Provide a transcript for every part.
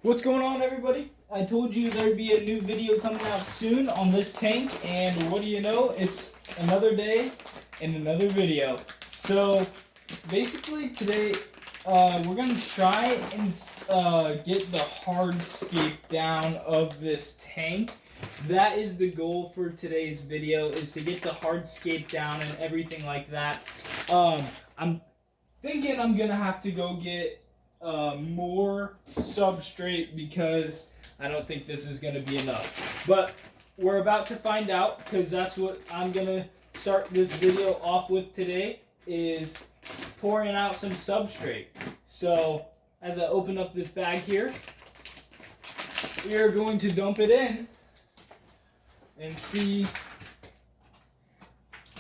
What's going on, everybody? I told you there'd be a new video coming out soon on this tank, and what do you know? It's another day and another video. So basically today we're gonna try and get the hardscape down of this tank. That is the goal for today's video, is to get the hardscape down and everything like that. I'm thinking I'm gonna have to go get more substrate because I don't think this is going to be enough. But we're about to find out, because that's what I'm going to start this video off with today, is pouring out some substrate. So as I open up this bag here, we are going to dump it in and see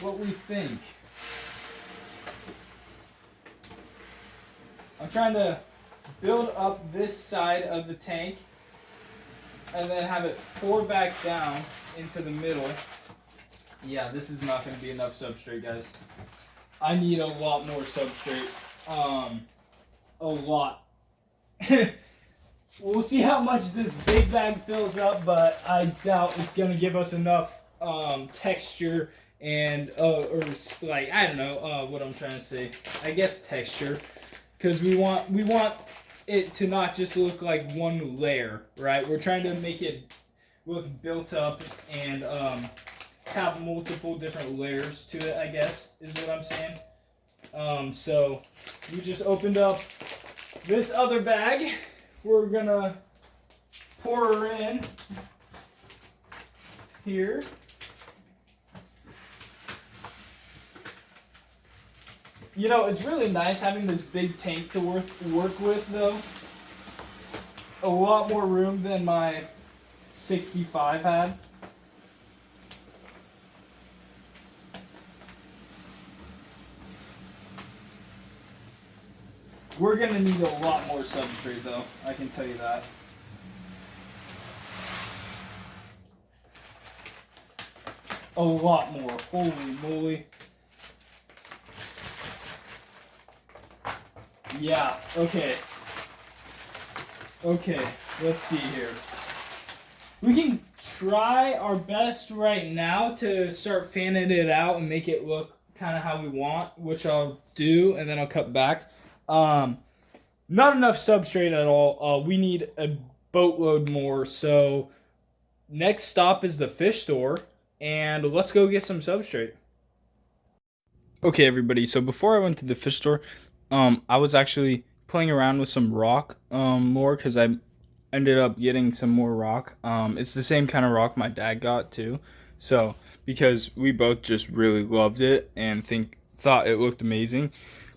what we think. I'm trying to build up this side of the tank and then have it pour back down into the middle. Yeah, this is not going to be enough substrate, guys. I need a lot more substrate. A lot. We'll see how much this big bag fills up, but I doubt it's going to give us enough texture and, or like, I don't know what I'm trying to say. I guess texture. Because we want it to not just look like one layer, right? We're trying to make it look built up and have multiple different layers to it, I guess, is what I'm saying. So we just opened up this other bag. We're gonna pour her in here. You know, it's really nice having this big tank to work with, though. A lot more room than my 65 had. We're going to need a lot more substrate, though. I can tell you that. A lot more. Holy moly. Yeah, okay. Okay, let's see here. We can try our best right now to start fanning it out and make it look kind of how we want, which I'll do, and then I'll cut back. Not enough substrate at all. We need a boatload more, so next stop is the fish store, and let's go get some substrate. Okay, everybody, so before I went to the fish store, I was actually playing around with some rock more, because I ended up getting some more rock. It's the same kind of rock my dad got too, so because we both just really loved it and thought it looked amazing.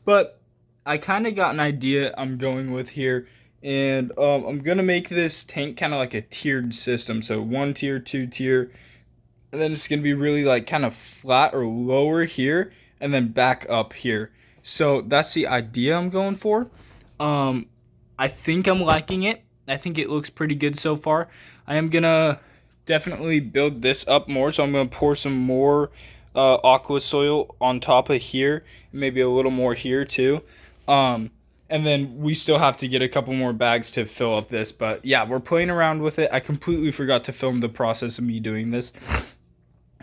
But I kind of got an idea I'm going with here, and I'm gonna make this tank kind of like a tiered system. So 1 tier, 2 tier, and then it's gonna be really like kind of flat or lower here, and then back up here. So that's the idea I'm going for. I think I'm liking it. I think it looks pretty good so far. I am gonna definitely build this up more, so I'm gonna pour some more aqua soil on top of here, maybe a little more here too. And then we still have to get a couple more bags to fill up this, but yeah, we're playing around with it. I completely forgot to film the process of me doing this.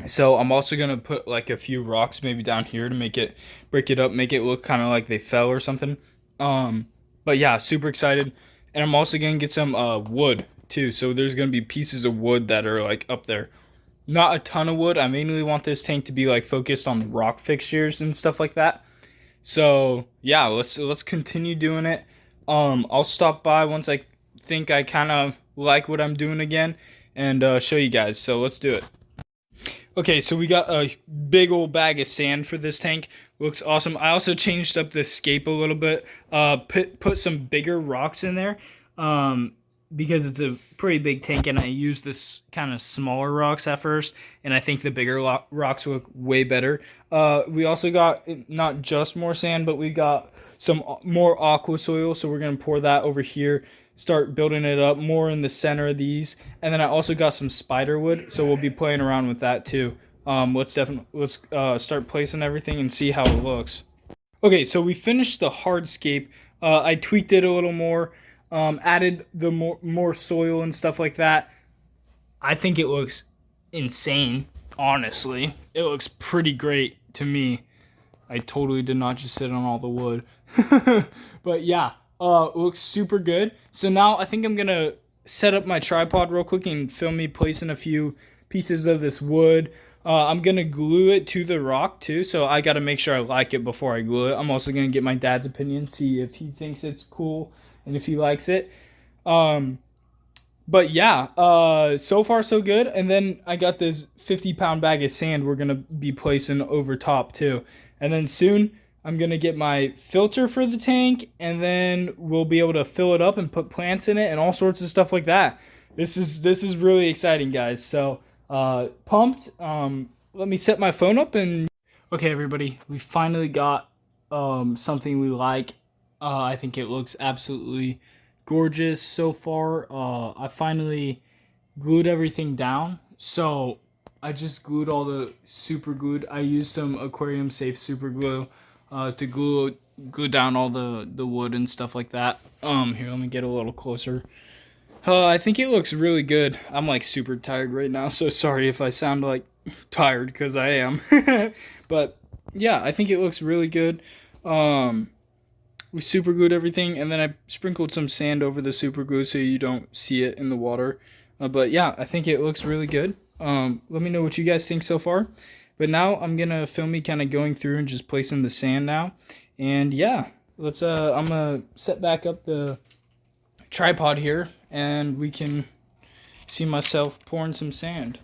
So I'm also going to put like a few rocks maybe down here to break it up, make it look kind of like they fell or something. But yeah, super excited. And I'm also going to get some wood too. So there's going to be pieces of wood that are like up there. Not a ton of wood. I mainly want this tank to be like focused on rock fixtures and stuff like that. So yeah, let's continue doing it. I'll stop by once I think I kind of like what I'm doing again, and show you guys. So let's do it. Okay, so we got a big old bag of sand for this tank. Looks awesome. I also changed up the scape a little bit. Put some bigger rocks in there because it's a pretty big tank, and I used this kind of smaller rocks at first, and I think the bigger rocks look way better. We also got not just more sand, but we got some more aqua soil, so we're going to pour that over here. Start building it up more in the center of these, and then I also got some spider wood, so we'll be playing around with that too. Let's start placing everything and see how it looks. Okay, so we finished the hardscape. I tweaked it a little more. added the more soil and stuff like that. I think it looks insane, honestly. It looks pretty great to me. I totally did not just sit on all the wood. But yeah, it looks super good. So now I think I'm going to set up my tripod real quick and film me placing a few pieces of this wood. I'm going to glue it to the rock too, so I got to make sure I like it before I glue it. I'm also going to get my dad's opinion, see if he thinks it's cool and if he likes it. But yeah, so far so good. And then I got this 50-pound bag of sand we're going to be placing over top too. And then soon I'm going to get my filter for the tank, and then we'll be able to fill it up and put plants in it and all sorts of stuff like that. This is really exciting, guys. So pumped. Let me set my phone up and... Okay, everybody, we finally got something we like. I think it looks absolutely gorgeous so far. I finally glued everything down. So I just glued all the super glued. I used some aquarium safe super glue to glue down all the wood and stuff like that. Here, let me get a little closer. I think it looks really good. I'm like super tired right now, so sorry if I sound like tired, because I am. But yeah, I think it looks really good. We super glued everything, and then I sprinkled some sand over the super glue so you don't see it in the water. But yeah, I think it looks really good. Let me know what you guys think so far. But now I'm gonna film me kind of going through and just placing the sand now. And yeah, let's I'm gonna set back up the tripod here, and we can see myself pouring some sand.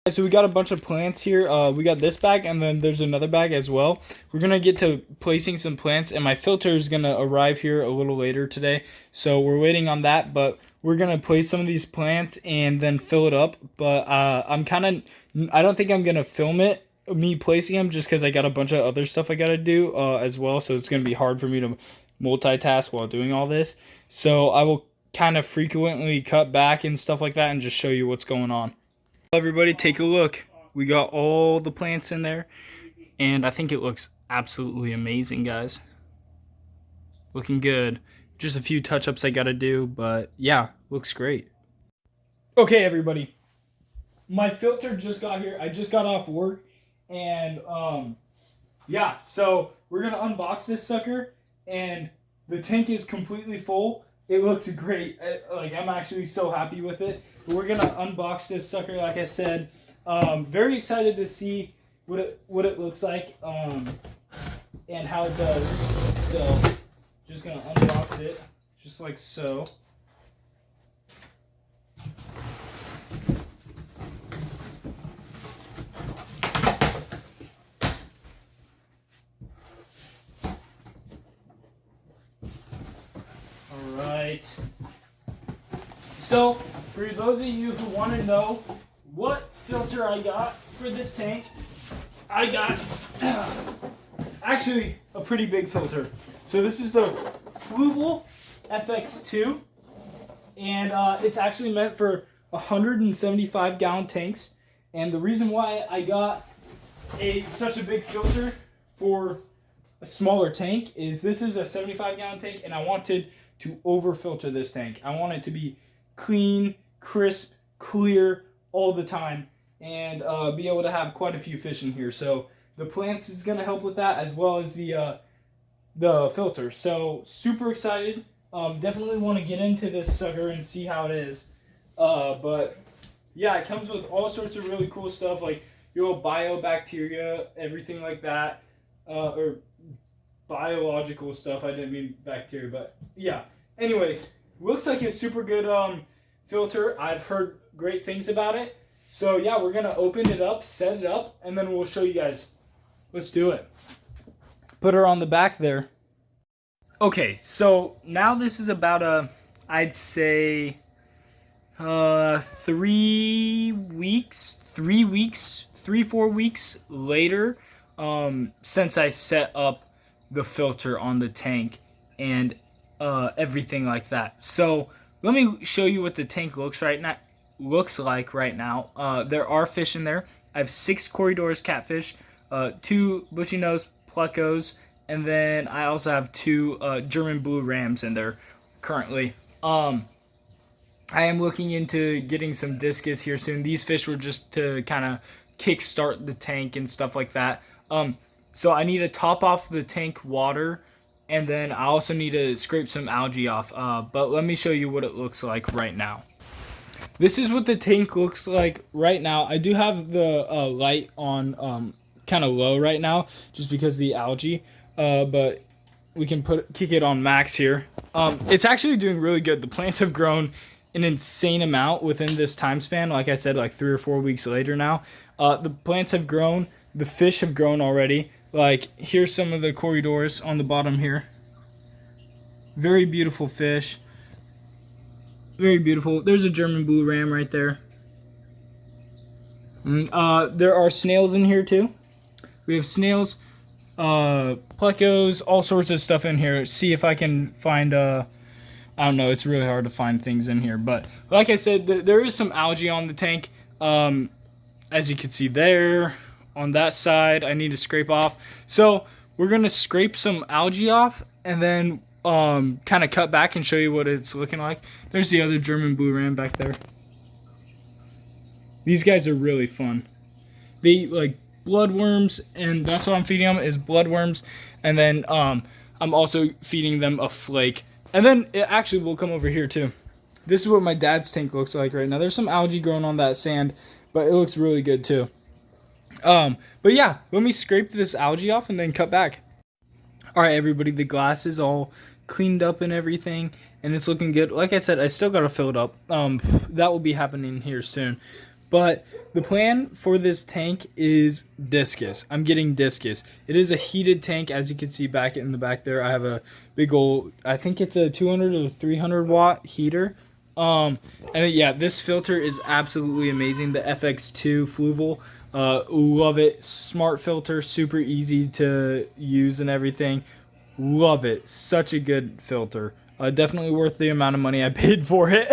So we got a bunch of plants here. We got this bag, and then there's another bag as well. We're gonna get to placing some plants, and my filter is gonna arrive here a little later today, so we're waiting on that. But we're gonna place some of these plants and then fill it up. But I don't think I'm gonna film it, me placing them, just because I got a bunch of other stuff I gotta do as well. So it's gonna be hard for me to multitask while doing all this. So I will kind of frequently cut back and stuff like that, and just show you what's going on. Everybody, take a look. We got all the plants in there, and I think it looks absolutely amazing, guys. Looking good. Just a few touch-ups I gotta do, but yeah, looks great. Okay, everybody, my filter just got here. I just got off work, and yeah, so we're gonna unbox this sucker, and the tank is completely full. It looks great. I'm actually so happy with it. But we're gonna unbox this sucker, like I said. Very excited to see what it looks like and how it does. So just gonna unbox it, just like so. All right. So, for those of you who want to know what filter I got for this tank, I got actually a pretty big filter. So this is the Fluval FX2, and it's actually meant for 175-gallon tanks. And the reason why I got such a big filter for a smaller tank is this is a 75-gallon tank, and I wanted to over filter this tank. I want it to be clean, crisp, clear all the time, and be able to have quite a few fish in here. So the plants is going to help with that, as well as the filter. So super excited. Definitely want to get into this sucker and see how it is. But yeah, it comes with all sorts of really cool stuff, like your biobacteria, everything like that, or biological stuff. I didn't mean bacteria, but yeah. Anyway, looks like a super good filter. I've heard great things about it. So yeah, we're gonna open it up, set it up, and then we'll show you guys. Let's do it. Put her on the back there. Okay, so now this is about I'd say 3 weeks, 4 weeks later, since I set up the filter on the tank and everything like that. So let me show you what the tank looks like right now. There are fish in there. I have 6 corridors catfish, 2 bushy nose plecos, and then I also have 2 German blue rams in there currently. I am looking into getting some discus here soon. These fish were just to kind of kickstart the tank and stuff like that. So I need to top off the tank water, and then I also need to scrape some algae off. But let me show you what it looks like right now. This is what the tank looks like right now. I do have the light on kind of low right now, just because of the algae. But we can kick it on max here. It's actually doing really good. The plants have grown an insane amount within this time span. Like I said, like 3 or 4 weeks later now. The plants have grown. The fish have grown already. Like, here's some of the corridors on the bottom here. Very beautiful fish. Very beautiful. There's a German blue ram right there. There are snails in here too. We have snails, plecos, all sorts of stuff in here. See if I can find I don't know, it's really hard to find things in here, but like I said, there is some algae on the tank. As you can see there, on that side, I need to scrape off. So we're gonna scrape some algae off, and then kind of cut back and show you what it's looking like. There's the other German blue ram back there. These guys are really fun. They eat like bloodworms, and that's what I'm feeding them, is bloodworms. And then I'm also feeding them a flake. And then it actually will come over here too. This is what my dad's tank looks like right now. There's some algae growing on that sand, but it looks really good too. But yeah, let me scrape this algae off and then cut back. All right, everybody, the glass is all cleaned up and everything, and it's looking good. Like I said, I still got to fill it up. That will be happening here soon. But the plan for this tank is Discus. I'm getting Discus. It is a heated tank, as you can see back in the back there. I have a big old, I think it's a 200 or 300 watt heater. And yeah, this filter is absolutely amazing. The FX2 Fluval, love it. Smart filter, super easy to use and everything. Love it. Such a good filter. Definitely worth the amount of money I paid for it.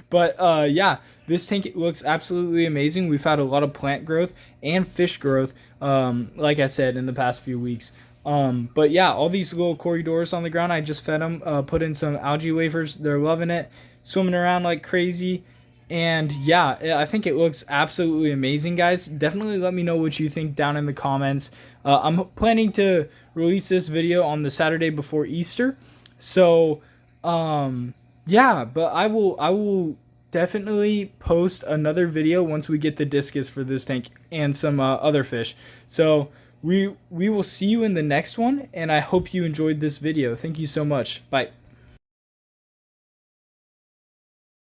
But yeah, this tank looks absolutely amazing. We've had a lot of plant growth and fish growth, like I said, in the past few weeks. But yeah, all these little corridors on the ground, I just fed them, put in some algae wafers. They're loving it, swimming around like crazy. And yeah, I think it looks absolutely amazing, guys. Definitely let me know what you think down in the comments. I'm planning to release this video on the Saturday before Easter. So, yeah, but I will definitely post another video once we get the discus for this tank and some other fish. So we will see you in the next one, and I hope you enjoyed this video. Thank you so much. Bye.